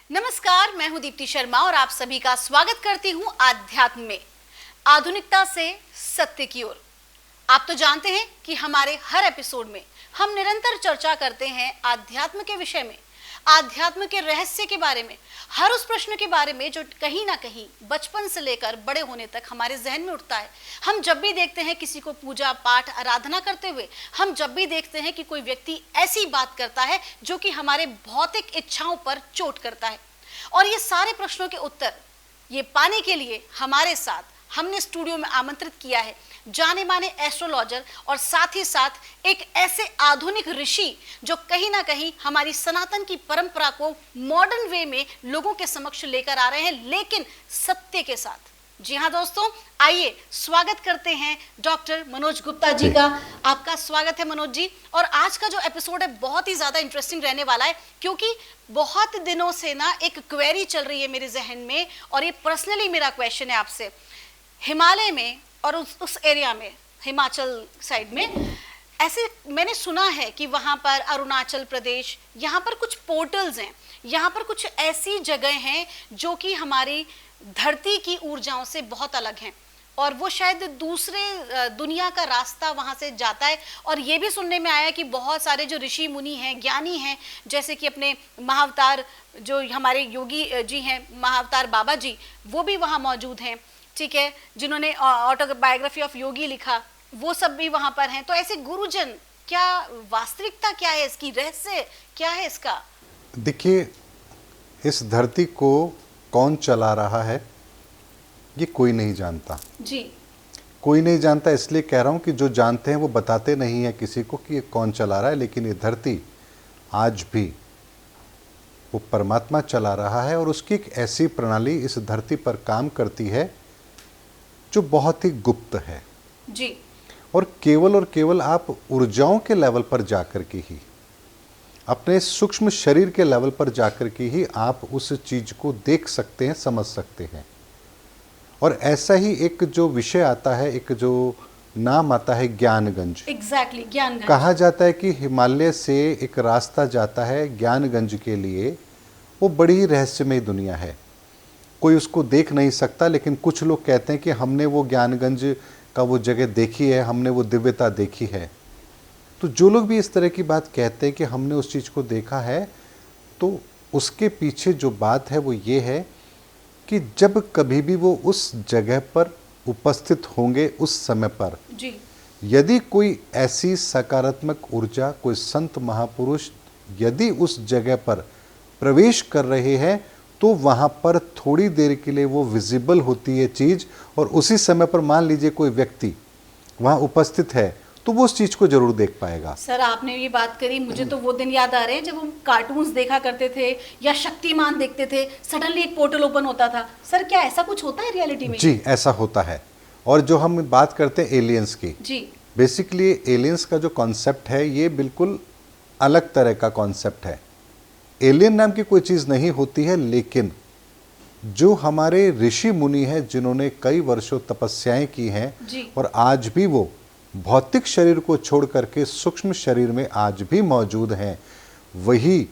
नमस्कार, मैं हूं दीप्ति शर्मा और आप सभी का स्वागत करती हूं आध्यात्म में, आधुनिकता से सत्य की ओर। आप तो जानते हैं कि हमारे हर एपिसोड में हम निरंतर चर्चा करते हैं आध्यात्म के विषय में, आध्यात्म के रहस्य के बारे में, हर उस प्रश्न के बारे में जो कहीं ना कहीं बचपन से लेकर बड़े होने तक हमारे जहन में उठता है। हम जब भी देखते हैं किसी को पूजा पाठ आराधना करते हुए, हम जब भी देखते हैं कि कोई व्यक्ति ऐसी बात करता है जो कि हमारे भौतिक इच्छाओं पर चोट करता है, और ये सारे प्रश्नों के उत्तर ये पाने के लिए हमारे साथ हमने स्टूडियो में आमंत्रित किया है जाने माने एस्ट्रोलॉजर और साथ ही साथ एक ऐसे आधुनिक ऋषि जो कहीं ना कहीं हमारी सनातन की परंपरा को मॉडर्न वे में लोगों के समक्ष लेकर आ रहे हैं, लेकिन सत्य के साथ। जी हाँ दोस्तों, आइए स्वागत करते हैं डॉक्टर मनोज गुप्ता जी का। आपका स्वागत है मनोज जी। और आज का जो एपिसोड है बहुत ही ज्यादा इंटरेस्टिंग रहने वाला है, क्योंकि बहुत दिनों से ना एक क्वेरी चल रही है मेरे जहन में, और ये पर्सनली मेरा क्वेश्चन है आपसे। हिमालय में और उस एरिया में, हिमाचल साइड में, ऐसे मैंने सुना है कि वहाँ पर अरुणाचल प्रदेश, यहाँ पर कुछ पोर्टल्स हैं, यहाँ पर कुछ ऐसी जगह हैं जो कि हमारी धरती की ऊर्जाओं से बहुत अलग हैं, और वो शायद दूसरे दुनिया का रास्ता वहाँ से जाता है। और ये भी सुनने में आया कि बहुत सारे जो ऋषि मुनि हैं, ज्ञानी हैं, जैसे कि अपने महाअवतार जो हमारे योगी जी हैं, महाअवतार बाबा जी, वो भी वहाँ मौजूद हैं, ठीक है, जिन्होंने ऑटोबायोग्राफी ऑफ योगी लिखा, वो सब भी वहाँ पर हैं। तो ऐसे गुरुजन, क्या वास्तविकता क्या है इसकी, रहस्य क्या है इसका? देखिए, इस धरती को कौन चला रहा है ये कोई नहीं जानता जी। कोई नहीं जानता, इसलिए कह रहा हूँ कि जो जानते हैं वो बताते नहीं है किसी को कि ये कौन चला रहा है। लेकिन ये धरती आज भी वो परमात्मा चला रहा है, और उसकी एक ऐसी प्रणाली इस धरती पर काम करती है जो बहुत ही गुप्त है जी। और केवल आप ऊर्जाओं के लेवल पर जाकर के ही, अपने सूक्ष्म शरीर के लेवल पर जाकर के ही आप उस चीज को देख सकते हैं, समझ सकते हैं। और ऐसा ही एक जो विषय आता है, एक जो नाम आता है ज्ञानगंज। एग्जैक्टली, ज्ञानगंज। कहा जाता है कि हिमालय से एक रास्ता जाता है ज्ञानगंज के लिए। वो बड़ी ही रहस्यमय दुनिया है, कोई उसको देख नहीं सकता, लेकिन कुछ लोग कहते हैं कि हमने वो ज्ञानगंज का वो जगह देखी है, हमने वो दिव्यता देखी है। तो जो लोग भी इस तरह की बात कहते हैं कि हमने उस चीज़ को देखा है, तो उसके पीछे जो बात है वो ये है कि जब कभी भी वो उस जगह पर उपस्थित होंगे, उस समय पर जी। यदि कोई ऐसी सकारात्मक ऊर्जा, कोई संत महापुरुष यदि उस जगह पर प्रवेश कर रहे हैं, तो वहाँ पर थोड़ी देर के लिए वो विजिबल होती है चीज़, और उसी समय पर मान लीजिए कोई व्यक्ति वहाँ उपस्थित है तो वो उस चीज़ को जरूर देख पाएगा। सर, आपने ये बात करी, मुझे तो वो दिन याद आ रहे हैं जब हम कार्टून्स देखा करते थे या शक्तिमान देखते थे, सडनली एक पोर्टल ओपन होता था। सर, क्या ऐसा कुछ होता है रियलिटी में? जी, ऐसा होता है। और जो हम बात करते हैं एलियंस की, जी, बेसिकली एलियंस का जो कॉन्सेप्ट है ये बिल्कुल अलग तरह का कॉन्सेप्ट है। एलियन नाम की कोई चीज़ नहीं होती है, लेकिन जो हमारे ऋषि मुनि हैं जिन्होंने कई वर्षों तपस्याएं की हैं, और आज भी वो भौतिक शरीर को छोड़ करके सूक्ष्म शरीर में आज भी मौजूद हैं, वही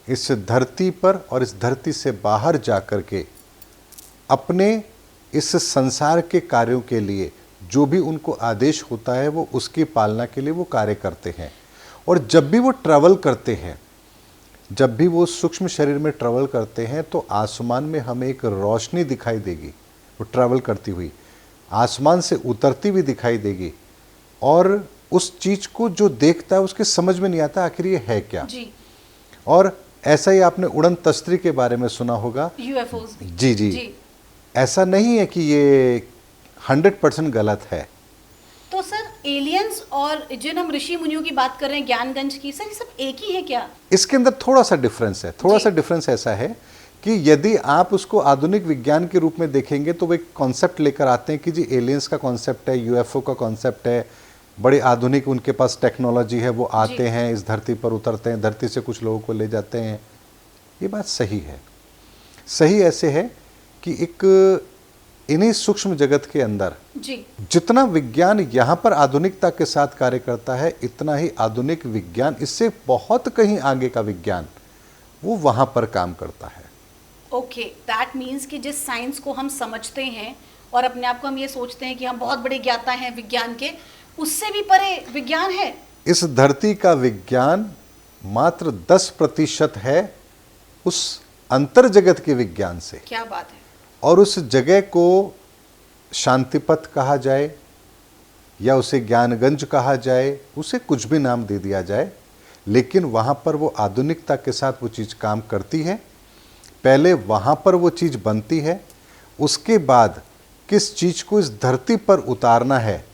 इस धरती पर और इस धरती से बाहर जाकर के अपने इस संसार के कार्यों के लिए जो भी उनको आदेश होता है वो उसकी पालना के लिए वो कार्य करते हैं। और जब भी वो ट्रैवल करते हैं, जब भी वो सूक्ष्म शरीर में ट्रैवल करते हैं, तो आसमान में हमें एक रोशनी दिखाई देगी, वो ट्रैवल करती हुई आसमान से उतरती हुई दिखाई देगी, और उस चीज को जो देखता है उसके समझ में नहीं आता आखिर ये है क्या। जी। और ऐसा ही आपने उड़न तस्त्री के बारे में सुना होगा, यूएफओस। जी, जी जी। ऐसा नहीं है कि ये 100% गलत है। तो सर, एलियंस और जिन हम ऋषि मुनियों की बात कर रहे हैं ज्ञानगंज की, सर ये सब एक ही है क्या? इसके अंदर थोड़ा सा डिफरेंस है, थोड़ा सा डिफरेंस ऐसा है कि यदि आप उसको आधुनिक विज्ञान के रूप में देखेंगे तो वो एक कॉन्सेप्ट लेकर आते हैं कि जी एलियंस का कॉन्सेप्ट है, यूएफओ का कॉन्सेप्ट है, बड़ी आधुनिक उनके पास टेक्नोलॉजी है, वो आते हैं, इस धरती पर उतरते हैं, धरती से कुछ लोगों को ले जाते हैं। ये बात सही है। सही ऐसे है कि एक इन्हीं सूक्ष्म जगत के अंदर जी, जितना विज्ञान यहाँ पर आधुनिकता के साथ कार्य करता है, इतना ही आधुनिक विज्ञान, इससे बहुत कहीं आगे का विज्ञान वो वहाँ पर काम करता है। ओके, दैट मीन्स कि जिस साइंस को हम समझते हैं और अपने आप को हम ये सोचते हैं कि हम बहुत बड़े ज्ञाता हैं विज्ञान के, उससे भी परे विज्ञान है। इस धरती का विज्ञान मात्र 10% है उस अंतर जगत के विज्ञान से। क्या बात है। और उस जगह को शांतिपथ कहा जाए या उसे ज्ञानगंज कहा जाए, उसे कुछ भी नाम दे दिया जाए, लेकिन वहाँ पर वो आधुनिकता के साथ वो चीज़ काम करती है। पहले वहाँ पर वो चीज़ बनती है, उसके बाद किस चीज़ को इस धरती पर उतारना है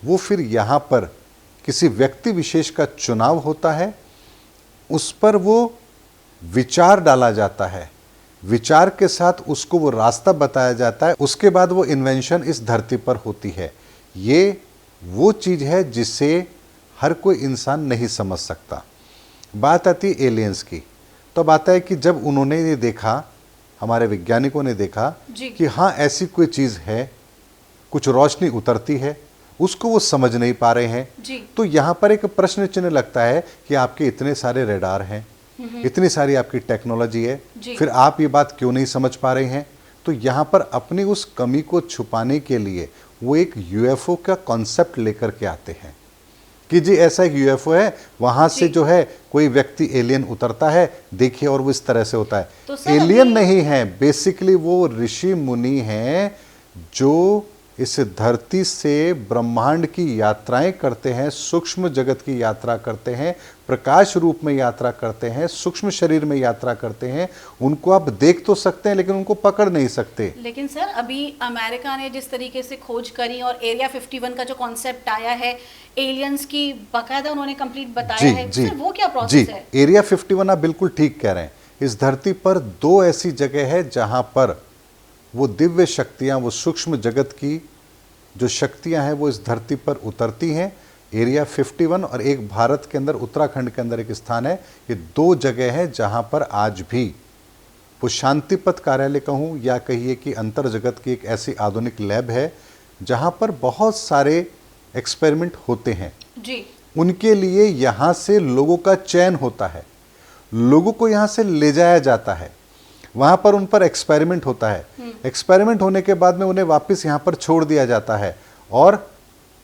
वो फिर यहाँ पर किसी व्यक्ति विशेष का चुनाव होता है, उस पर वो विचार डाला जाता है, विचार के साथ उसको वो रास्ता बताया जाता है, उसके बाद वो इन्वेंशन इस धरती पर होती है। ये वो चीज़ है जिसे हर कोई इंसान नहीं समझ सकता। बात आती है एलियंस की, तो अब आता है कि जब उन्होंने ये देखा, हमारे वैज्ञानिकों ने देखा कि हाँ ऐसी कोई चीज़ है, कुछ रोशनी उतरती है, उसको वो समझ नहीं पा रहे हैं, तो यहाँ पर एक प्रश्न चिन्ह लगता है कि आपके इतने सारे रेडार हैं, इतनी सारी आपकी टेक्नोलॉजी है, फिर आप ये बात क्यों नहीं समझ पा रहे हैं। तो यहाँ पर अपनी उस कमी को छुपाने के लिए वो एक यूएफओ का कॉन्सेप्ट लेकर के आते हैं कि जी ऐसा एक यूएफओ है, वहाँ से जो है कोई व्यक्ति एलियन उतरता है, देखिए, और वो इस तरह से होता है। तो एलियन नहीं है, बेसिकली वो ऋषि मुनि हैं जो इस धरती से ब्रह्मांड की यात्राएं करते हैं, सूक्ष्म जगत की यात्रा करते हैं, प्रकाश रूप में यात्रा करते हैं, सूक्ष्म शरीर में यात्रा करते हैं। उनको आप देख तो सकते हैं लेकिन उनको पकड़ नहीं सकते। लेकिन सर अभी अमेरिका ने जिस तरीके से खोज करी और एरिया 51 का जो कॉन्सेप्ट आया है, एलियंस की बाकायदा उन्होंने कंप्लीट बताया है, सर वो क्या प्रोसेस है? एरिया 51 आप बिल्कुल ठीक कह रहे हैं। इस धरती पर 2 ऐसी जगह है जहां पर वो दिव्य शक्तियां, वो सूक्ष्म जगत की जो शक्तियां हैं वो इस धरती पर उतरती हैं। एरिया 51 और एक भारत के अंदर उत्तराखंड के अंदर एक स्थान है। ये 2 जगह हैं जहां पर आज भी वो शांतिपथ कार्यालय कहूँ या कहिए कि अंतर जगत की एक ऐसी आधुनिक लैब है जहां पर बहुत सारे एक्सपेरिमेंट होते हैं जी। उनके लिए यहाँ से लोगों का चयन होता है, लोगों को यहाँ से ले जाया जाता है, वहाँ पर उन पर एक्सपेरिमेंट होता है। एक्सपेरिमेंट होने के बाद में उन्हें वापस यहाँ पर छोड़ दिया जाता है और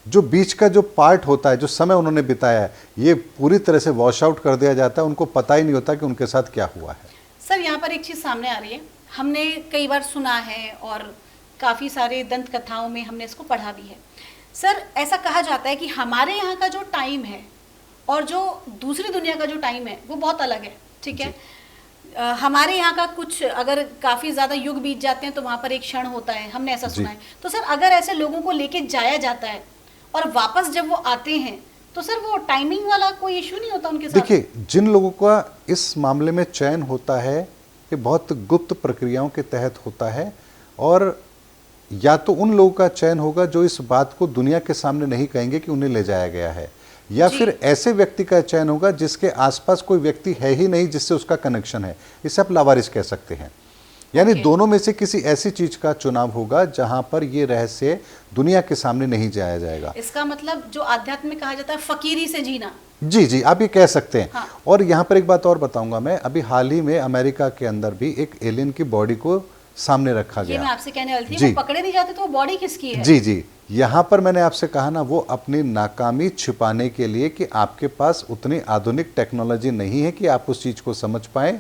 जो बीच का जो पार्ट होता है, जो समय उन्होंने बिताया है, ये पूरी तरह से वॉश आउट कर दिया जाता है। उनको पता ही नहीं होता कि उनके साथ क्या हुआ है। सर यहाँ पर एक चीज़ सामने आ रही है, हमने कई बार सुना है और काफ़ी सारे दंत कथाओं में हमने इसको पढ़ा भी है। सर ऐसा कहा जाता है कि हमारे यहाँ का जो टाइम है और जो दूसरी दुनिया का जो टाइम है वो बहुत अलग है, ठीक है। हमारे यहाँ का कुछ अगर काफ़ी ज़्यादा युग बीत जाते हैं तो वहाँ पर एक क्षण होता है, हमने ऐसा सुना है। तो सर अगर ऐसे लोगों को लेके जाया जाता है और वापस जब वो आते हैं तो सर वो टाइमिंग वाला कोई इशू नहीं होता उनके साथ? देखिए, जिन लोगों का इस मामले में चयन होता है ये बहुत गुप्त प्रक्रियाओं के तहत होता है, और या तो उन लोगों का चयन होगा जो इस बात को दुनिया के सामने नहीं कहेंगे कि उन्हें ले जाया गया है, या फिर ऐसे व्यक्ति का चयन होगा जिसके आसपास कोई व्यक्ति है ही नहीं जिससे उसका कनेक्शन है। इसे आप लावारिस कह सकते हैं। यानी दोनों में से किसी ऐसी चीज का चुनाव होगा जहां पर ये रहस्य दुनिया के सामने नहीं जाया जाएगा। इसका मतलब जो आध्यात्म में कहा जाता है फकीरी से जीना। जी जी, आप ये कह सकते हैं। और यहाँ पर एक बात और बताऊंगा मैं, अभी हाल ही में अमेरिका के अंदर भी एक एलियन की बॉडी को सामने रखा गया। ये मैं आपसे कहने वाली थी, वो पकड़े नहीं जाते तो वो बॉडी किसकी है? जी जी, यहाँ पर मैंने आपसे कहा ना, वो अपनी नाकामी छिपाने के लिए कि आपके पास उतनी आधुनिक टेक्नोलॉजी नहीं है कि आप उस चीज़ को समझ पाए।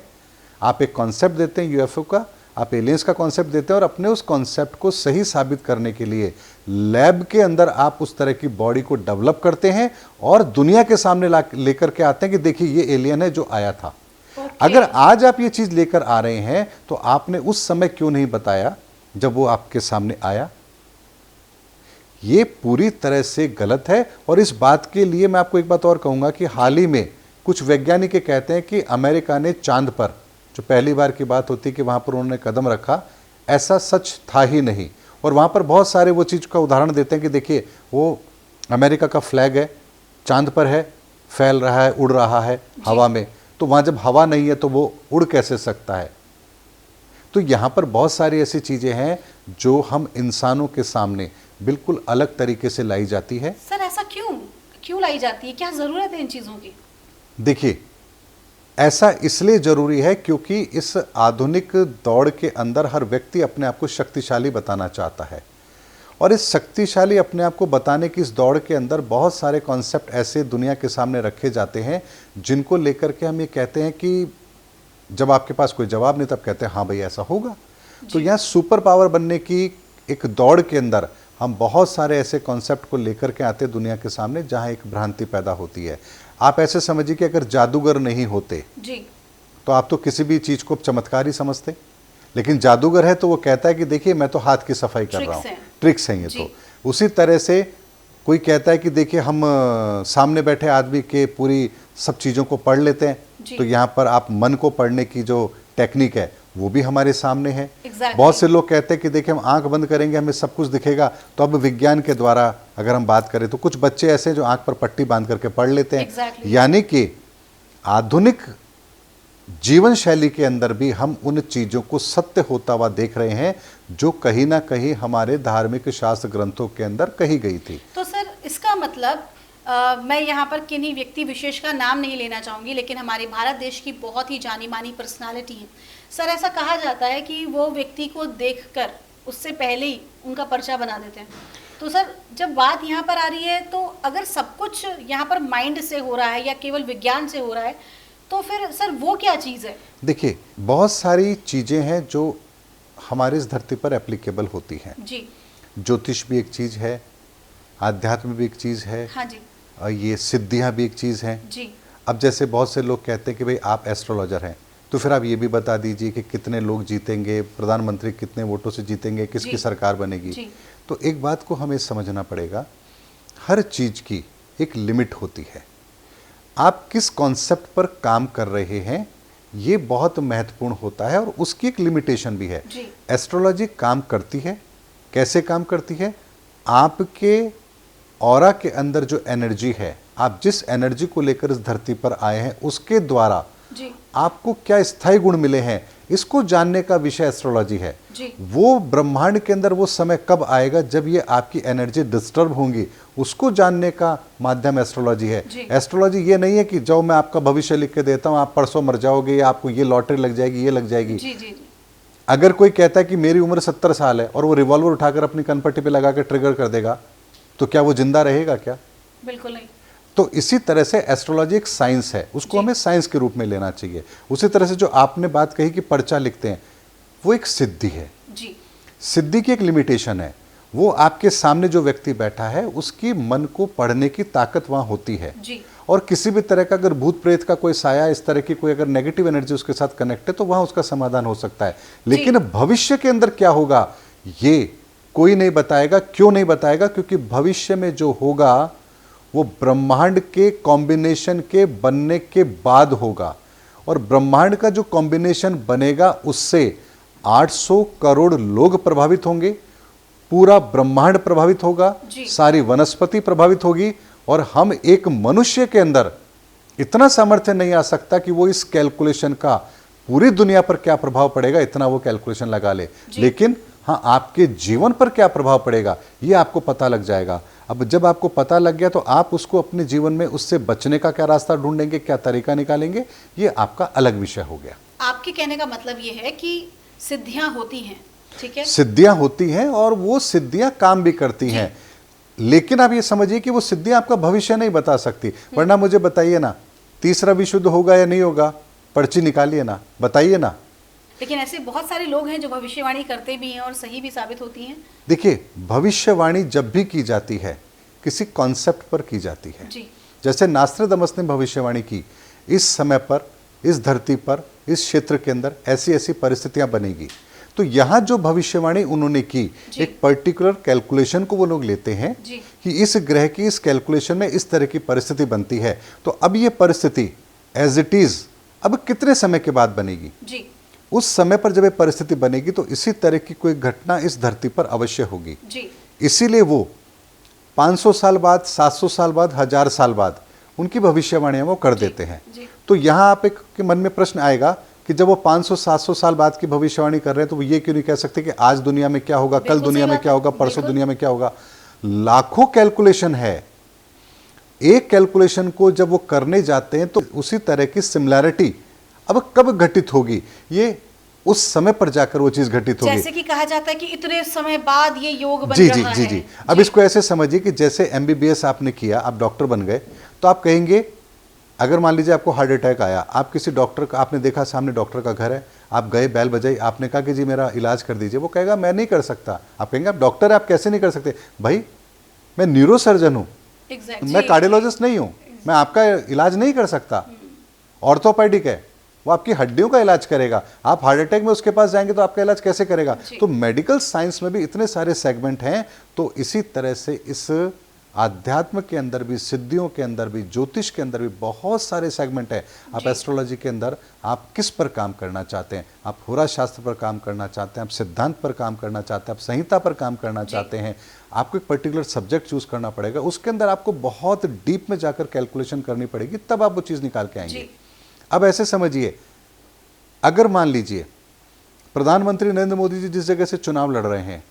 आप एक कॉन्सेप्ट देते हैं यूएफओ का, आप एलियंस का कॉन्सेप्ट देते हैं और अपने उस कॉन्सेप्ट को सही साबित करने के लिए लैब के अंदर आप उस तरह की बॉडी को डेवलप करते हैं और दुनिया के सामने लेकर के आते हैं कि देखिए ये एलियन है जो आया था। अगर आज आप ये चीज़ लेकर आ रहे हैं तो आपने उस समय क्यों नहीं बताया जब वो आपके सामने आया? ये पूरी तरह से गलत है। और इस बात के लिए मैं आपको एक बात और कहूँगा कि हाल ही में कुछ वैज्ञानिक कहते हैं कि अमेरिका ने चांद पर, जो पहली बार की बात होती कि वहाँ पर उन्होंने कदम रखा, ऐसा सच था ही नहीं। और वहाँ पर बहुत सारे वो चीज़ का उदाहरण देते हैं कि देखिए वो अमेरिका का फ्लैग है, चांद पर है, फैल रहा है, उड़ रहा है हवा में, तो वहाँ जब हवा नहीं है तो वो उड़ कैसे सकता है? तो यहाँ पर बहुत सारी ऐसी चीज़ें हैं जो हम इंसानों के सामने बिल्कुल अलग तरीके से लाई जाती है। सर ऐसा क्यों लाई जाती है? क्या ज़रूरत है इन चीज़ों की? देखिए, ऐसा इसलिए जरूरी है क्योंकि इस आधुनिक दौड़ के अंदर हर व्यक्ति अपने आप को शक्तिशाली बताना चाहता है, और इस शक्तिशाली अपने आप को बताने की इस दौड़ के अंदर बहुत सारे कॉन्सेप्ट ऐसे दुनिया के सामने रखे जाते हैं जिनको लेकर के हम ये कहते हैं कि जब आपके पास कोई जवाब नहीं तब कहते हैं हाँ भाई ऐसा होगा। तो यहाँ सुपर पावर बनने की एक दौड़ के अंदर हम बहुत सारे ऐसे कॉन्सेप्ट को लेकर के आते दुनिया के सामने जहाँ एक भ्रांति पैदा होती है। आप ऐसे समझिए कि अगर जादूगर नहीं होते जी, तो आप तो किसी भी चीज़ को चमत्कार ही समझते, लेकिन जादूगर है तो वो कहता है कि देखिए मैं तो हाथ की सफाई कर रहा हूँ, ट्रिक्स हैं ये। तो उसी तरह से कोई कहता है कि देखिए हम सामने बैठे आदमी के पूरी सब चीज़ों को पढ़ लेते हैं, तो यहाँ पर आप मन को पढ़ने की जो टेक्निक है वो भी हमारे सामने है। बहुत से लोग कहते हैं कि देखिए हम आंख बंद करेंगे हमें सब कुछ दिखेगा। तो अब विज्ञान के द्वारा अगर हम बात करें तो कुछ बच्चे ऐसे हैं जो आंख पर पट्टी बांध करके पढ़ लेते हैं। यानी कि आधुनिक जीवन शैली के अंदर भी हम उन चीज़ों को सत्य होता हुआ देख रहे हैं जो कहीं ना कहीं हमारे धार्मिक शास्त्र ग्रंथों के अंदर कही गई थी। तो सर इसका मतलब मैं यहाँ पर किन्हीं व्यक्ति विशेष का नाम नहीं लेना चाहूँगी, लेकिन हमारे भारत देश की बहुत ही जानी मानी पर्सनालिटी है सर, ऐसा कहा जाता है कि वो व्यक्ति को देखकर उससे पहले ही उनका पर्चा बना देते हैं। तो सर जब बात यहाँ पर आ रही है तो अगर सब कुछ यहाँ पर माइंड से हो रहा है या केवल विज्ञान से हो रहा है तो फिर सर वो क्या चीज़ है? देखिए बहुत सारी चीज़ें हैं जो हमारे इस धरती पर एप्लीकेबल होती हैं जी। ज्योतिष भी एक चीज़ है, आध्यात्म भी एक चीज़ है, हाँ जी, ये सिद्धियाँ भी एक चीज़ हैं जी। अब जैसे बहुत से लोग कहते हैं कि भाई आप एस्ट्रोलॉजर हैं तो फिर आप ये भी बता दीजिए कि कितने लोग जीतेंगे, प्रधानमंत्री कितने वोटों से जीतेंगे, किसकी सरकार बनेगी। तो एक बात को हमें समझना पड़ेगा, हर चीज़ की एक लिमिट होती है। आप किस कॉन्सेप्ट पर काम कर रहे हैं ये बहुत महत्वपूर्ण होता है और उसकी एक लिमिटेशन भी है। एस्ट्रोलॉजी काम करती है, कैसे काम करती है? आपके ऑरा के अंदर जो एनर्जी है, आप जिस एनर्जी को लेकर इस धरती पर आए हैं उसके द्वारा जी। आपको क्या स्थायी गुण मिले हैं इसको जानने का विषय एस्ट्रोलॉजी है। वो ब्रह्मांड के अंदर वो समय कब आएगा जब ये आपकी एनर्जी डिस्टर्ब होंगी, उसको जानने का माध्यम एस्ट्रोलॉजी है। एस्ट्रोलॉजी ये नहीं है कि जो मैं आपका भविष्य लिख के देता हूँ आप परसों मर जाओगे या आपको ये लॉटरी लग जाएगी, ये लग जाएगी। जी। अगर कोई कहता है कि मेरी उम्र 70 साल है और वो रिवॉल्वर उठाकर अपनी कनपट्टी पे लगा के ट्रिगर कर देगा तो क्या वो जिंदा रहेगा क्या? बिल्कुल नहीं। तो इसी तरह से एस्ट्रोलॉजी एक साइंस है, उसको हमें साइंस के रूप में लेना चाहिए। उसी तरह से जो आपने बात कही कि पर्चा लिखते हैं वो एक सिद्धि है जी। सिद्धि की एक लिमिटेशन है, वो आपके सामने जो व्यक्ति बैठा है उसकी मन को पढ़ने की ताकत वहाँ होती है जी। और किसी भी तरह का अगर भूत प्रेत का कोई साया इस तरह की कोई अगर नेगेटिव एनर्जी उसके साथ कनेक्ट है तो वहाँ उसका समाधान हो सकता है। लेकिन भविष्य के अंदर क्या होगा ये कोई नहीं बताएगा। क्यों नहीं बताएगा? क्योंकि भविष्य में जो होगा वो ब्रह्मांड के कॉम्बिनेशन के बनने के बाद होगा और ब्रह्मांड का जो कॉम्बिनेशन बनेगा उससे 800 करोड़ लोग प्रभावित होंगे, पूरा ब्रह्मांड प्रभावित होगा, सारी वनस्पति प्रभावित होगी और हम एक मनुष्य के अंदर इतना सामर्थ्य नहीं आ सकता कि वो इस कैलकुलेशन का पूरी दुनिया पर क्या प्रभाव पड़ेगा इतना वो कैलकुलेशन लगा ले। लेकिन हाँ आपके जीवन पर क्या प्रभाव पड़ेगा ये आपको पता लग जाएगा। अब जब आपको पता लग गया तो आप उसको अपने जीवन में उससे बचने का क्या रास्ता ढूंढेंगे, क्या तरीका निकालेंगे, ये आपका अलग विषय हो गया। आपके कहने का मतलब ये है कि सिद्धियां होती हैं, ठीक है? सिद्धियां होती हैं और वो सिद्धियां काम भी करती हैं, लेकिन आप ये समझिए कि वो सिद्धियां आपका भविष्य नहीं बता सकती। वरना मुझे बताइए ना, तीसरा विश्व युद्ध होगा या नहीं होगा, पर्ची निकालिए ना, बताइए ना। लेकिन ऐसे बहुत सारे लोग हैं जो भविष्यवाणी करते भी हैं और सही भी साबित होती हैं। देखिए भविष्यवाणी जब भी की जाती है किसी कॉन्सेप्ट पर की जाती है जी। जैसे नास्ट्राडामस ने भविष्यवाणी की इस समय पर, इस धरती पर, इस क्षेत्र के अंदर ऐसी ऐसी परिस्थितियां बनेगी। तो यहाँ जो भविष्यवाणी उन्होंने की एक पर्टिकुलर कैलकुलेशन को वो लोग लेते हैं कि इस ग्रह की इस कैलकुलेशन में इस तरह की परिस्थिति बनती है, तो अब ये परिस्थिति एज इट इज अब कितने समय के बाद बनेगी जी। उस समय पर जब ये परिस्थिति बनेगी तो इसी तरह की कोई घटना इस धरती पर अवश्य होगी जी। इसीलिए वो 500 साल बाद, 700 साल बाद, 1000 साल बाद उनकी भविष्यवाणियां वो कर देते हैं। तो यहाँ आप एक के मन में प्रश्न आएगा कि जब वो 500-700 साल बाद की भविष्यवाणी कर रहे हैं तो वो ये क्यों नहीं कह सकते कि आज दुनिया में क्या होगा, कल दुनिया में क्या होगा, परसों दुनिया में क्या होगा। लाखों कैलकुलेशन है, एक कैलकुलेशन को जब वो करने जाते हैं तो उसी तरह की सिमिलैरिटी अब कब घटित होगी, ये उस समय पर जाकर वो चीज घटित होगी। जैसे कि कहा जाता है कि इतने समय बाद ये योग बन जी रहा जी जी है। जी अब इसको ऐसे समझिए कि जैसे एमबीबीएस आपने किया, आप डॉक्टर बन गए, तो आप कहेंगे, अगर मान लीजिए आपको हार्ट अटैक आया, आप किसी डॉक्टर का, आपने देखा सामने डॉक्टर का घर है, आप गए, बैल बजाई, आपने कहा कि जी मेरा इलाज कर दीजिए, वो कहेगा मैं नहीं कर सकता। आप कहेंगे आप डॉक्टर है, आप कैसे नहीं कर सकते? भाई मैं न्यूरो सर्जन हूँ, मैं कार्डियोलॉजिस्ट नहीं हूँ, मैं आपका इलाज नहीं कर सकता। ऑर्थोपेडिक है, वो आपकी हड्डियों का इलाज करेगा, आप हार्ट अटैक में उसके पास जाएंगे तो आपका इलाज कैसे करेगा? तो मेडिकल साइंस में भी इतने सारे सेगमेंट हैं। तो इसी तरह से इस आध्यात्म के अंदर भी, सिद्धियों के अंदर भी, ज्योतिष के अंदर भी बहुत सारे सेगमेंट है। आप एस्ट्रोलॉजी के अंदर आप किस पर काम करना चाहते हैं? आप होरा शास्त्र पर काम करना चाहते हैं, आप सिद्धांत पर काम करना चाहते हैं, आप संहिता पर काम करना चाहते हैं, आपको एक पर्टिकुलर सब्जेक्ट चूज करना पड़ेगा, उसके अंदर आपको बहुत डीप में जाकर कैलकुलेशन करनी पड़ेगी, तब आप वो चीज निकाल के आएंगे। अब ऐसे समझिए, अगर मान लीजिए प्रधानमंत्री नरेंद्र मोदी जी जिस जगह से चुनाव लड़ रहे हैं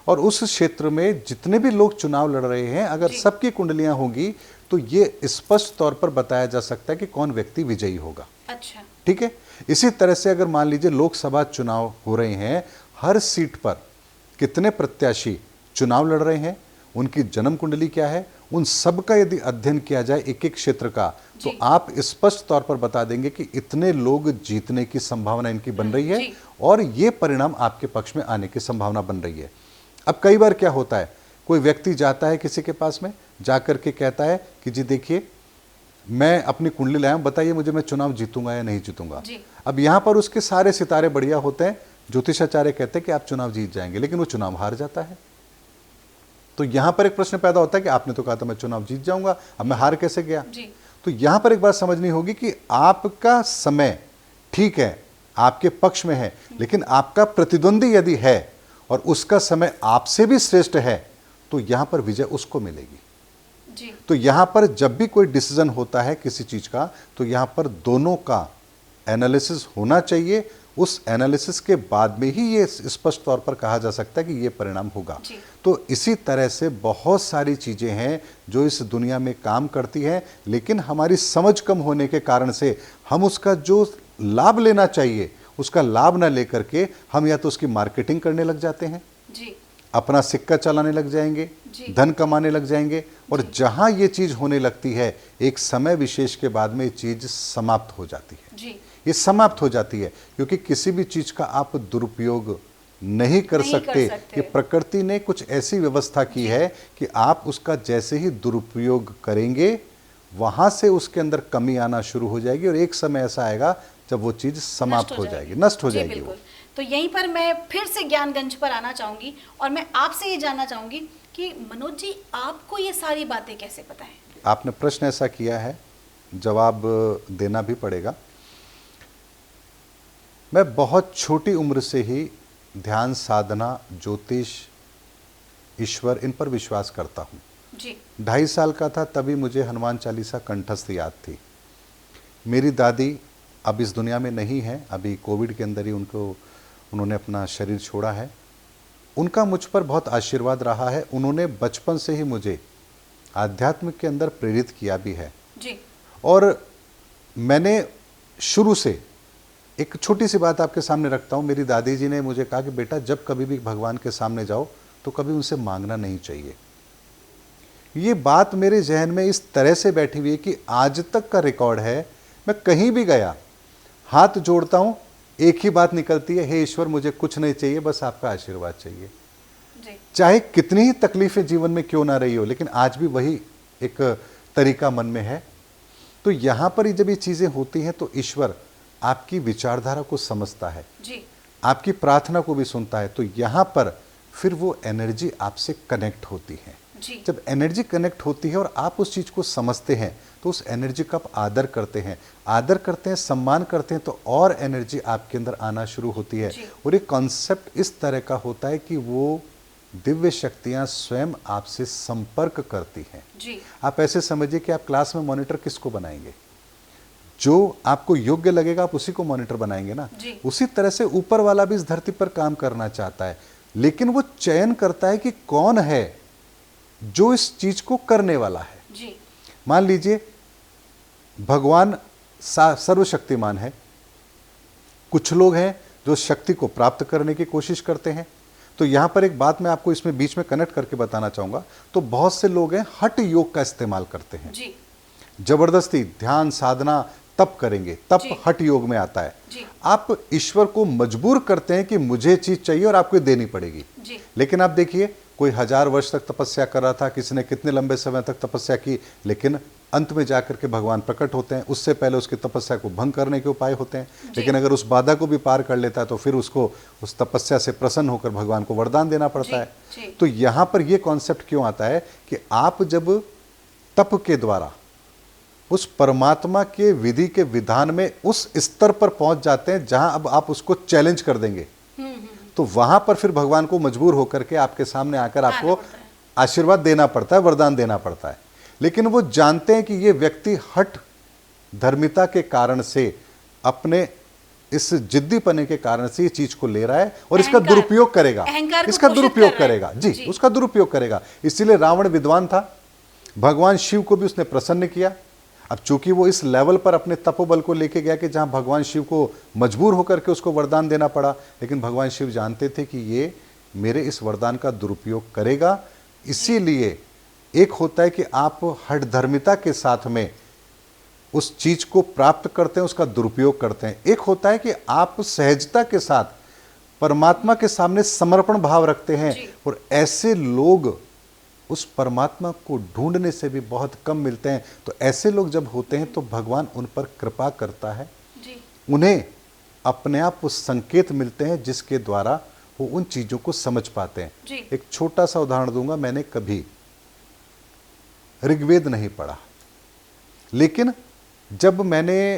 और उस क्षेत्र में जितने भी लोग चुनाव लड़ रहे हैं, अगर सबकी कुंडलियां होंगी तो ये स्पष्ट तौर पर बताया जा सकता है कि कौन व्यक्ति विजयी होगा। अच्छा, ठीक है। इसी तरह से अगर मान लीजिए लोकसभा चुनाव हो रहे हैं, हर सीट पर कितने प्रत्याशी चुनाव लड़ रहे हैं, उनकी जन्म कुंडली क्या है, उन सब का यदि अध्ययन किया जाए एक एक क्षेत्र का, तो आप स्पष्ट तौर पर बता देंगे कि इतने लोग जीतने की संभावना इनकी बन रही है और ये परिणाम आपके पक्ष में आने की संभावना बन रही है। अब कई बार क्या होता है, कोई व्यक्ति जाता है किसी के पास में, जाकर के कहता है कि जी देखिए मैं अपनी कुंडली लाया हूं, बताइए मुझे मैं चुनाव जीतूंगा या नहीं जीतूंगा। अब यहां पर उसके सारे सितारे बढ़िया होते हैं, ज्योतिषाचार्य कहते हैं कि आप चुनाव जीत जाएंगे, लेकिन वो चुनाव हार जाता है। तो यहां पर एक प्रश्न पैदा होता है कि आपने तो कहा था मैं चुनाव जीत जाऊंगा, अब मैं हार कैसे गया? तो यहां पर एक बात समझनी होगी कि आपका समय ठीक है, आपके पक्ष में है, लेकिन आपका प्रतिद्वंदी यदि है और उसका समय आपसे भी श्रेष्ठ है, तो यहां पर विजय उसको मिलेगी। तो यहां पर जब भी कोई डिसीजन होता है किसी चीज का, तो यहां पर दोनों का एनालिसिस होना चाहिए। उस एनालिसिस के बाद में ही ये स्पष्ट तौर पर कहा जा सकता है कि ये परिणाम होगा। तो इसी तरह से बहुत सारी चीजें हैं जो इस दुनिया में काम करती हैं, लेकिन हमारी समझ कम होने के कारण से हम उसका जो लाभ लेना चाहिए उसका लाभ ना लेकर के हम या तो उसकी मार्केटिंग करने लग जाते हैं, अपना सिक्का चलाने लग जाएंगे, धन कमाने लग जाएंगे, और जहां ये चीज होने लगती है एक समय विशेष के बाद में ये चीज समाप्त हो जाती है। ये समाप्त हो जाती है क्योंकि किसी भी चीज का आप दुरुपयोग नहीं कर सकते। कि प्रकृति ने कुछ ऐसी व्यवस्था की है कि आप उसका जैसे ही दुरुपयोग करेंगे वहां से उसके अंदर कमी आना शुरू हो जाएगी और एक समय ऐसा आएगा जब वो चीज समाप्त हो जाएगी, नष्ट हो जाएगी वो। तो यहीं पर मैं फिर से ज्ञानगंज पर आना चाहूंगी और मैं आपसे ये जानना चाहूंगी कि मनोज जी आपको ये सारी बातें कैसे पता है? आपने प्रश्न ऐसा किया है, जवाब देना भी पड़ेगा। मैं बहुत छोटी उम्र से ही ध्यान, साधना, ज्योतिष, ईश्वर, इन पर विश्वास करता हूँ। 2.5 साल का था तभी मुझे हनुमान चालीसा कंठस्थ याद थी। मेरी दादी अब इस दुनिया में नहीं है, अभी कोविड के अंदर ही उन्होंने अपना शरीर छोड़ा है। उनका मुझ पर बहुत आशीर्वाद रहा है। उन्होंने बचपन से ही मुझे आध्यात्म के अंदर प्रेरित किया भी है और मैंने शुरू से, एक छोटी सी बात आपके सामने रखता हूँ। मेरी दादी जी ने मुझे कहा कि बेटा जब कभी भी भगवान के सामने जाओ तो कभी उनसे मांगना नहीं चाहिए। ये बात मेरे जहन में इस तरह से बैठी हुई है कि आज तक का रिकॉर्ड है, मैं कहीं भी गया हाथ जोड़ता हूँ, एक ही बात निकलती है, हे ईश्वर मुझे कुछ नहीं चाहिए, बस आपका आशीर्वाद चाहिए। चाहे कितनी ही तकलीफें जीवन में क्यों ना रही हो, लेकिन आज भी वही एक तरीका मन में है। तो यहां पर जब ये चीजें होती हैं तो ईश्वर आपकी विचारधारा को समझता है, आपकी प्रार्थना को भी सुनता है। तो यहां पर फिर वो एनर्जी आपसे कनेक्ट होती है। जब एनर्जी कनेक्ट होती है और आप उस चीज को समझते हैं तो उस एनर्जी का आप आदर करते हैं, सम्मान करते हैं, तो और एनर्जी आपके अंदर आना शुरू होती है। और एक कॉन्सेप्ट इस तरह का होता है कि वो दिव्य शक्तियां स्वयं आपसे संपर्क करती हैं। आप ऐसे समझिए कि आप क्लास में मॉनिटर किसको बनाएंगे? जो आपको योग्य लगेगा आप उसी को मॉनिटर बनाएंगे ना। उसी तरह से ऊपर वाला भी इस धरती पर काम करना चाहता है, लेकिन वो चयन करता है कि कौन है जो इस चीज को करने वाला है। मान लीजिए भगवान सर्वशक्तिमान है, कुछ लोग हैं जो शक्ति को प्राप्त करने की कोशिश करते हैं। तो यहाँ पर एक बात मैं आपको इसमें बीच में कनेक्ट करके बताना चाहूँगा। तो बहुत से लोग हैं हठ योग का इस्तेमाल करते हैं जी। जबरदस्ती ध्यान साधना तप करेंगे, तप जी। हठ योग में आता है। जी। आप ईश्वर को मजबूर करते हैं कि मुझे चीज चाहिए और आपको देनी पड़ेगी। जी। लेकिन आप देखिए, कोई 1000 वर्ष तक तपस्या कर रहा था, किसी ने कितने लंबे समय तक तपस्या की, लेकिन अंत में जाकर के भगवान प्रकट होते हैं। उससे पहले उसकी तपस्या को भंग करने के उपाय होते हैं। लेकिन अगर उस बाधा को भी पार कर लेता है तो फिर उसको उस तपस्या से प्रसन्न होकर भगवान को वरदान देना पड़ता है। जी। तो यहाँ पर यह कॉन्सेप्ट क्यों आता है कि आप जब तप के द्वारा उस परमात्मा के विधि के विधान में उस स्तर पर पहुंच जाते हैं जहां अब आप उसको चैलेंज कर देंगे, तो वहां पर फिर भगवान को मजबूर होकर के आपके सामने आकर आपको आशीर्वाद देना पड़ता है, वरदान देना पड़ता है। लेकिन वो जानते हैं कि ये व्यक्ति हठ धर्मिता के कारण से, अपने इस जिद्दीपने के कारण से ये चीज को ले रहा है और इसका दुरुपयोग करेगा, इसका दुरुपयोग करेगा। जी, उसका दुरुपयोग करेगा। इसीलिए रावण विद्वान था, भगवान शिव को भी उसने प्रसन्न किया। अब चूंकि वो इस लेवल पर अपने तपोबल को लेके गया कि जहां भगवान शिव को मजबूर होकर के उसको वरदान देना पड़ा, लेकिन भगवान शिव जानते थे कि ये मेरे इस वरदान का दुरुपयोग करेगा। इसीलिए एक होता है कि आप हठधर्मिता के साथ में उस चीज को प्राप्त करते हैं, उसका दुरुपयोग करते हैं। एक होता है कि आप सहजता के साथ परमात्मा के सामने समर्पण भाव रखते हैं, और ऐसे लोग उस परमात्मा को ढूंढने से भी बहुत कम मिलते हैं। तो ऐसे लोग जब होते हैं तो भगवान उन पर कृपा करता है जी। उन्हें अपने आप वो संकेत मिलते हैं जिसके द्वारा वो उन चीजों को समझ पाते हैं। जी। एक छोटा सा उदाहरण दूंगा। मैंने कभी ऋग्वेद नहीं पढ़ा, लेकिन जब मैंने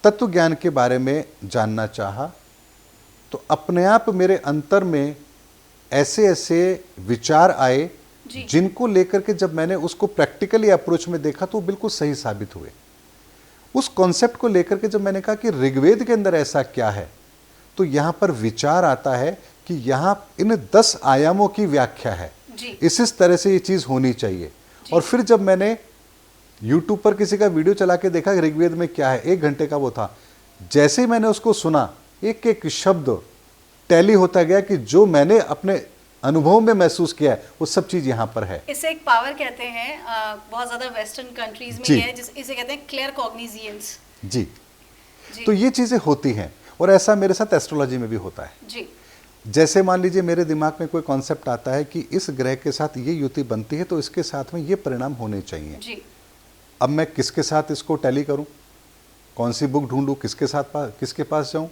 तत्व ज्ञान के बारे में जानना चाहा तो अपने आप मेरे अंतर में ऐसे ऐसे विचार आए जिनको लेकर के जब मैंने उसको प्रैक्टिकली अप्रोच में देखा तो बिल्कुल सही साबित हुए। उस कॉन्सेप्ट को लेकर के जब मैंने कहा कि ऋग्वेद के अंदर ऐसा क्या है, तो यहां पर विचार आता है कि यहां इन 10 आयामों की व्याख्या है, इस तरह से ये चीज होनी चाहिए। और फिर जब मैंने यूट्यूब पर किसी का वीडियो चला के देखा ऋग्वेद में क्या है, 1 घंटे का वो था, जैसे ही मैंने उसको सुना एक एक शब्द टैली होता गया कि जो मैंने अपने अनुभव में महसूस किया है वो सब चीज यहाँ पर है। इसे एक पावर कहते हैं, बहुत ज्यादा वेस्टर्न कंट्रीज में है, इसे कहते हैं क्लियर कॉग्निजियंस। जी। तो ये चीजें होती हैं, और ऐसा मेरे साथ एस्ट्रोलॉजी में भी होता है। जी। जैसे मान लीजिए मेरे दिमाग में कोई कॉन्सेप्ट आता है कि इस ग्रह के साथ ये युति बनती है तो इसके साथ में ये परिणाम होने चाहिए। जी। अब मैं किसके साथ इसको टैली करूं, कौन सी बुक ढूंढूं, किसके पास जाऊं,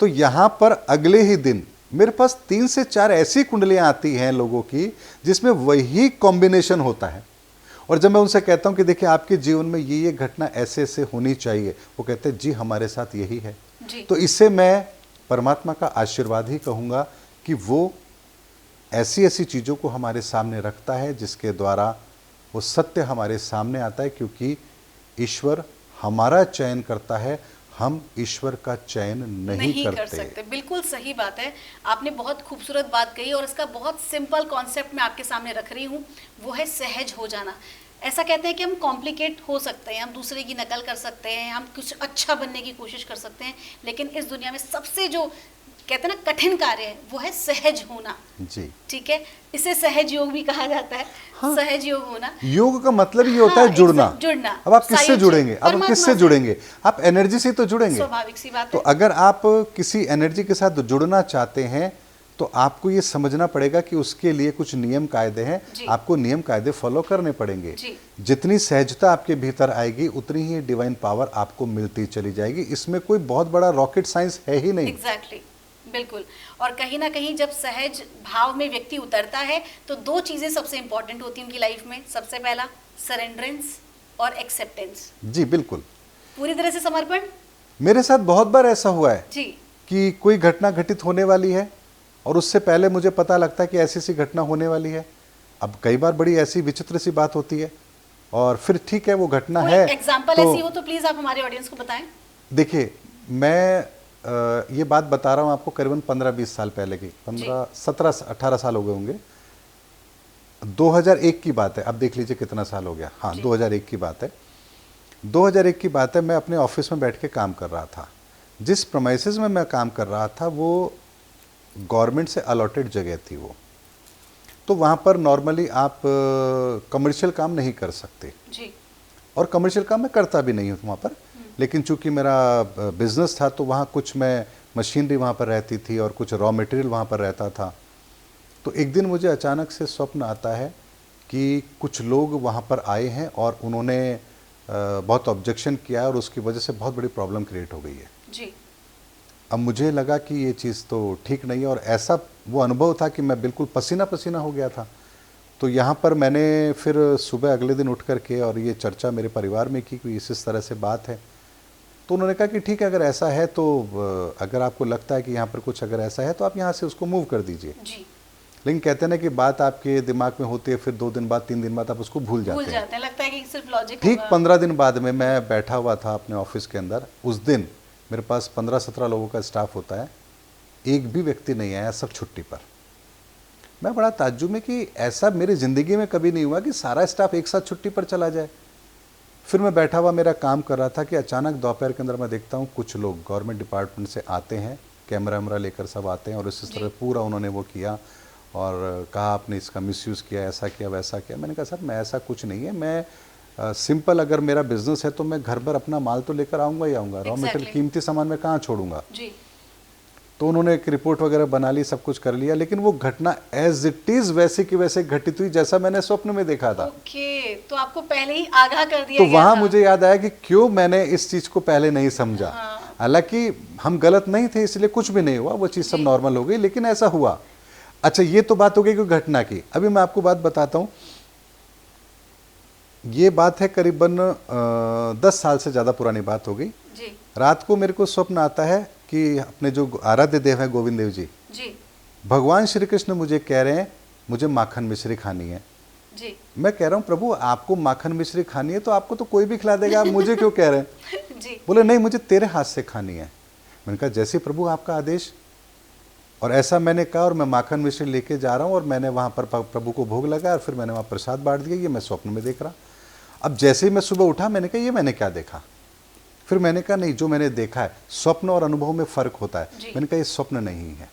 तो यहां पर अगले ही दिन मेरे पास 3 से 4 ऐसी कुंडलियां आती हैं लोगों की जिसमें वही कॉम्बिनेशन होता है। और जब मैं उनसे कहता हूं कि देखिए आपके जीवन में ये घटना ऐसे ऐसे होनी चाहिए, वो कहते हैं जी हमारे साथ यही है। तो इससे मैं परमात्मा का आशीर्वाद ही कहूंगा कि वो ऐसी ऐसी चीजों को हमारे सामने रखता है जिसके द्वारा वो सत्य हमारे सामने आता है, क्योंकि ईश्वर हमारा चयन करता है, हम ईश्वर का चयन नहीं कर सकते। बिल्कुल सही बात है, आपने बहुत खूबसूरत बात कही, और इसका बहुत सिंपल कॉन्सेप्ट मैं आपके सामने रख रही हूँ, वो है सहज हो जाना। ऐसा कहते हैं कि हम कॉम्प्लिकेट हो सकते हैं, हम दूसरे की नकल कर सकते हैं, हम कुछ अच्छा बनने की कोशिश कर सकते हैं, लेकिन इस दुनिया में सबसे जो कहते हैं ना कठिन कार्य है वो है सहज होना। जी। ठीक है, इसे सहज योग भी कहा जाता है। हाँ। सहज योग होना, योग का मतलब ये होता है जुड़ना। अब आप किससे जुड़ेंगे, अब किससे जुड़ेंगे, आप एनर्जी से तो जुड़ेंगे, स्वाभाविक सी बात है। तो अगर आप किसी एनर्जी के साथ जुड़ना चाहते हैं तो आपको ये समझना पड़ेगा कि उसके लिए कुछ नियम कायदे हैं, आपको नियम कायदे फॉलो करने पड़ेंगे। जितनी सहजता आपके भीतर आएगी उतनी ही डिवाइन पावर आपको मिलती चली जाएगी। इसमें कोई बहुत बड़ा रॉकेट साइंस है ही नहीं। एग्जैक्टली, बिल्कुल। और कहीं ना कहीं जब सहज भाव में व्यक्ति उतरता है तो 2 चीजें सबसे इंपॉर्टेंट होती हैं उनकी लाइफ में। सबसे पहला सरेंडरेंस और एक्सेप्टेंस। जी बिल्कुल, पूरी तरह से समर्पण। मेरे साथ बहुत बार ऐसा हुआ है जी कि कोई घटना घटित होने वाली है और उससे पहले मुझे पता लगता है कि ऐसी सी घटना होने वाली है। अब कई बार बड़ी ऐसी विचित्र सी बात होती है और फिर ठीक है वो घटना है। एग्जाम्पल ऐसी हो तो प्लीज आप हमारे ऑडियंस को बताएं। देखिए मैं ये बात बता रहा हूँ आपको करीबन 15-20 साल पहले की, 17-18 साल हो गए होंगे। 2001 की बात है, अब देख लीजिए कितना साल हो गया। हाँ 2001 की बात है। 2001 की बात है, मैं अपने ऑफिस में बैठ के काम कर रहा था। जिस प्रमाइसेस में मैं काम कर रहा था वो गवर्नमेंट से अलॉटेड जगह थी वो, तो वहाँ पर नॉर्मली आप कमर्शियल काम नहीं कर सकते जी। और कमर्शियल काम मैं करता भी नहीं हूँ वहाँ पर, लेकिन चूंकि मेरा बिजनेस था तो वहाँ कुछ मैं मशीनरी वहाँ पर रहती थी और कुछ रॉ मटेरियल वहाँ पर रहता था। तो एक दिन मुझे अचानक से स्वप्न आता है कि कुछ लोग वहाँ पर आए हैं और उन्होंने बहुत ऑब्जेक्शन किया है और उसकी वजह से बहुत बड़ी प्रॉब्लम क्रिएट हो गई है जी। अब मुझे लगा कि ये चीज़ तो ठीक नहीं है और ऐसा वो अनुभव था कि मैं बिल्कुल पसीना पसीना हो गया था। तो यहाँ पर मैंने फिर सुबह अगले दिन उठ कर के और ये चर्चा मेरे परिवार में की कि इस तरह से बात है। तो उन्होंने कहा कि ठीक है, अगर ऐसा है तो अगर आपको लगता है कि यहाँ पर कुछ अगर ऐसा है तो आप यहाँ से उसको मूव कर दीजिए। जी। लेकिन कहते हैं ना कि बात आपके दिमाग में होती है, फिर 2 दिन बाद 3 दिन बाद आप उसको भूल जाते हैं। लगता है कि सिर्फ लॉजिक ठीक होगा। 15 दिन बाद में मैं बैठा हुआ था अपने ऑफिस के अंदर। उस दिन मेरे पास 15-17 लोगों का स्टाफ होता है, एक भी व्यक्ति नहीं आया, सब छुट्टी पर। मैं बड़ा ताज्जुब में कि ऐसा मेरी ज़िंदगी में कभी नहीं हुआ कि सारा स्टाफ एक साथ छुट्टी पर चला जाए। फिर मैं बैठा हुआ मेरा काम कर रहा था कि अचानक दोपहर के अंदर मैं देखता हूँ कुछ लोग गवर्नमेंट डिपार्टमेंट से आते हैं, कैमरा वैमरा लेकर सब आते हैं और इस तरह पूरा उन्होंने वो किया और कहा आपने इसका मिसयूज़ किया, ऐसा किया वैसा किया। मैंने कहा सर मैं ऐसा कुछ नहीं है, मैं सिंपल अगर मेरा बिजनेस है तो मैं घर पर अपना माल तो लेकर आऊँगा ही आऊँगा, रॉ मटेरियल कीमती सामान मैं कहाँ छोड़ूंगा। तो उन्होंने एक रिपोर्ट वगैरह बना ली, सब कुछ कर लिया, लेकिन वो घटना एज इट इज वैसे की वैसे घटित हुई जैसा मैंने स्वप्न में देखा था। ओके, तो आपको पहले ही आगाह कर दिया तो गया वहां था। मुझे याद आया कि क्यों मैंने इस चीज को पहले नहीं समझा। हालांकि हम गलत नहीं थे इसलिए कुछ भी नहीं हुआ, वो चीज सब नॉर्मल हो गई, लेकिन ऐसा हुआ। अच्छा, ये तो बात हो गई कोई घटना की। अभी मैं आपको बात बताता हूं, ये बात है करीबन 10 साल से ज्यादा पुरानी बात हो गई। रात को मेरे को स्वप्न आता है कि अपने जो आराध्य देव है गोविंद देव जी, भगवान श्री कृष्ण मुझे कह रहे हैं मुझे माखन मिश्री खानी है। मैं कह रहा हूँ प्रभु आपको माखन मिश्री खानी है तो आपको तो कोई भी खिला देगा, आप मुझे क्यों कह रहे हैं? बोले नहीं, मुझे तेरे हाथ से खानी है। मैंने कहा जैसे प्रभु आपका आदेश। और ऐसा मैंने कहा और मैं माखन मिश्री लेके जा रहा हूँ और मैंने वहाँ पर प्रभु को भोग लगाया और फिर मैंने वहाँ प्रसाद बांट दिया। ये मैं स्वप्न में देख रहा। अब जैसे ही मैं सुबह उठा मैंने कहा ये मैंने क्या देखा। फिर मैंने कहा नहीं, जो मैंने देखा है, स्वप्न और अनुभव में फ़र्क होता है। मैंने कहा ये स्वप्न नहीं है,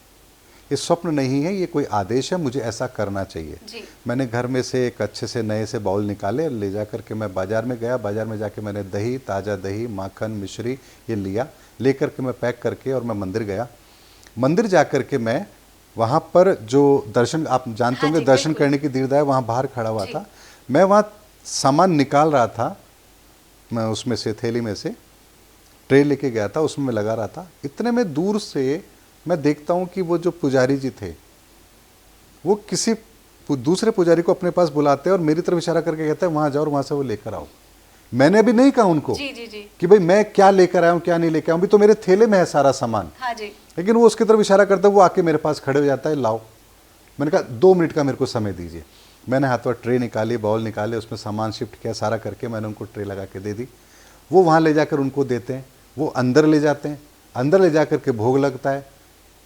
ये स्वप्न नहीं है, ये कोई आदेश है, मुझे ऐसा करना चाहिए। मैंने घर में से एक अच्छे से नए से बाउल निकाले, ले जा करके मैं बाज़ार में गया। बाज़ार में जाके मैंने दही, ताज़ा दही, माखन, मिश्री ये लिया, ले करके मैं पैक करके और मैं मंदिर गया। मंदिर जा करके मैं वहाँ पर जो दर्शन, आप जानते होंगे दर्शन करने की दीर्घा है, वहाँ बाहर खड़ा हुआ था। मैं वहाँ सामान निकाल रहा था, मैं उसमें से थैली में से ट्रे लेके गया था, उसमें मैं लगा रहा था। इतने में दूर से मैं देखता हूँ कि वो जो पुजारी जी थे वो किसी दूसरे पुजारी को अपने पास बुलाते हैं और मेरी तरफ इशारा करके कहते हैं वहाँ जाओ और वहाँ से वो लेकर आओ। मैंने अभी नहीं कहा उनको कि भाई मैं क्या लेकर आया हूँ क्या नहीं लेकर आया हूँ, अभी तो मेरे थैले में है सारा सामान। लेकिन वो उसकी तरफ इशारा करता है, वो आके मेरे पास खड़े हो जाता है, लाओ। मैंने कहा 2 मिनट का मेरे को समय दीजिए। मैंने हाथ पर ट्रे निकाली, बाउल निकाले, उसमें सामान शिफ्ट किया, सारा करके मैंने उनको ट्रे लगा के दे दी। वो वहाँ ले जाकर उनको देते हैं, वो अंदर ले जाते हैं, अंदर ले जाकर के भोग लगता है।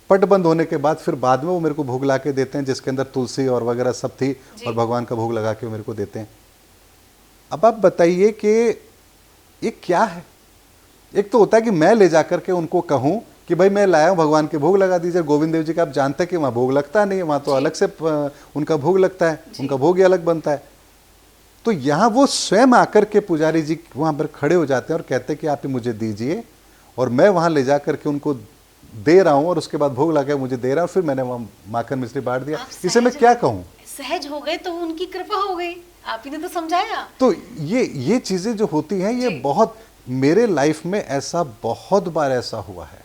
पट बंद होने के बाद फिर बाद में वो मेरे को भोग ला के देते हैं, जिसके अंदर तुलसी और वगैरह सब थी, और भगवान का भोग लगा के मेरे को देते हैं। अब आप बताइए कि ये क्या है? एक तो होता है कि मैं ले जाकर के उनको कहूँ कि भाई मैं लाया हूँ, भगवान के भोग लगा दीजिए। गोविंद देव जी का आप जानते हैं कि वहाँ भोग लगता नहीं है, वहाँ तो अलग से उनका भोग लगता है, उनका भोग ही अलग बनता है। तो यहाँ वो स्वयं आकर के पुजारी जी वहाँ पर खड़े हो जाते हैं और कहते हैं कि आप ही मुझे दीजिए, और मैं वहाँ ले जा करके उनको दे रहा हूँ और उसके बाद भोग लगा मुझे दे रहा हूँ। फिर मैंने वहाँ माखन मिश्री बांट दिया। इसे मैं क्या कहूँ? सहज हो गए तो उनकी कृपा हो गई, आप ही ने तो समझाया। तो ये चीज़ें जो होती हैं ये बहुत, मेरे लाइफ में ऐसा बहुत बार ऐसा हुआ है।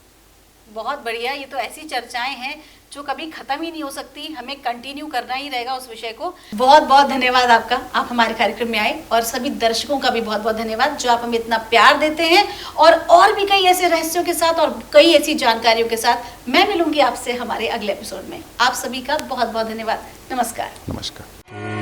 बहुत बढ़िया, ये तो ऐसी चर्चाएं हैं जो कभी खत्म ही नहीं हो सकती, हमें कंटिन्यू करना ही रहेगा उस विषय को। बहुत बहुत धन्यवाद आपका, आप हमारे कार्यक्रम में आए, और सभी दर्शकों का भी बहुत बहुत धन्यवाद जो आप हमें इतना प्यार देते हैं। और भी कई ऐसे रहस्यों के साथ और कई ऐसी जानकारियों के साथ मैं मिलूंगी आपसे हमारे अगले एपिसोड में। आप सभी का बहुत बहुत धन्यवाद। नमस्कार। नमस्कार।